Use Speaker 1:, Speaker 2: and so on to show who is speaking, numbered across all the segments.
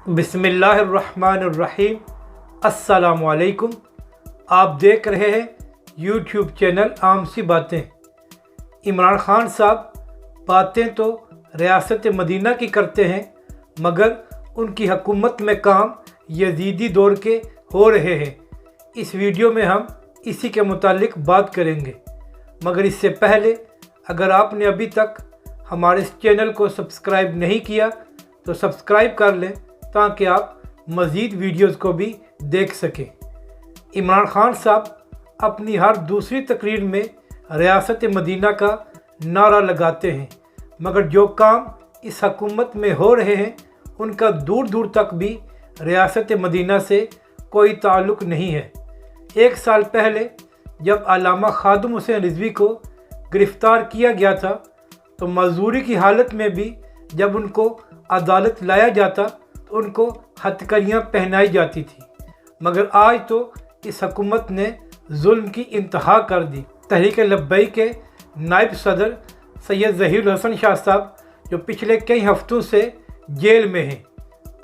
Speaker 1: बिस्मिल्लाहिर्रहमानिर्रहीम। अस्सलामु अलैकुम। आप देख रहे हैं यूट्यूब चैनल आम सी बातें। इमरान खान साहब बातें तो रियासत मदीना की करते हैं, मगर उनकी हुकूमत में काम यजीदी दौर के हो रहे हैं। इस वीडियो में हम इसी के मुतालिक बात करेंगे, मगर इससे पहले अगर आपने अभी तक हमारे इस चैनल को सब्सक्राइब नहीं किया तो सब्सक्राइब कर लें ताकि आप मज़ीद वीडियोज़ को भी देख सकें। इमरान खान साहब अपनी हर दूसरी तकरीर में रियासत मदीना का नारा लगाते हैं, मगर जो काम इस हुकूमत में हो रहे हैं उनका दूर दूर तक भी रियासत मदीना से कोई ताल्लुक़ नहीं है। एक साल पहले जब अल्लामा खादिम हुसैन रिजवी को गिरफ़्तार किया गया था तो मजदूरी की हालत में भी जब उनको अदालत लाया जाता तो उनको हथकड़ियाँ पहनाई जाती थी, मगर आज तो इस हुकूमत ने जुल्म की इंतहा कर दी। तहरीक लब्बैक के नायब सदर सैयद ज़हीरुल हसन शाह साहब जो पिछले कई हफ्तों से जेल में हैं,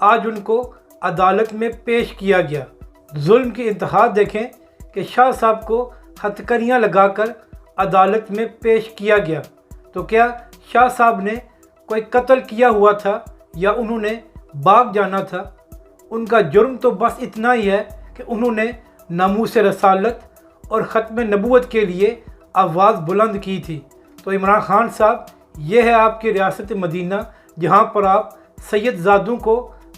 Speaker 1: आज उनको अदालत में पेश किया गया। जुल्म की इंतहा देखें कि शाह साहब को हथकड़ियाँ लगाकर अदालत में पेश किया गया। तो क्या शाह साहब ने कोई कत्ल किया हुआ था या उन्होंने भाग जाना था? उनका जुर्म तो बस इतना ही है कि उन्होंने नामूस रसालत और ख़त्म नबूवत के लिए आवाज़ बुलंद की थी। तो इमरान खान साहब, ये है आपकी रियासत मदीना जहाँ पर आप सैयदजादों को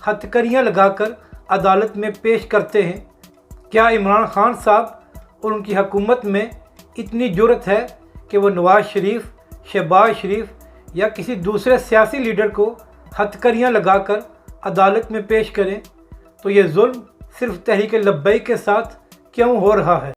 Speaker 1: हथकड़ियाँ लगाकर अदालत में पेश करते हैं। क्या इमरान खान साहब और उनकी हुकूमत में इतनी जुर्रत है कि वो नवाज़ शरीफ, शहबाज शरीफ या किसी दूसरे सियासी लीडर को हथकड़ियाँ लगाकर अदालत में पेश करें? तो ये जुल्म सिर्फ तहरीक लब्बैक के साथ क्यों हो रहा है?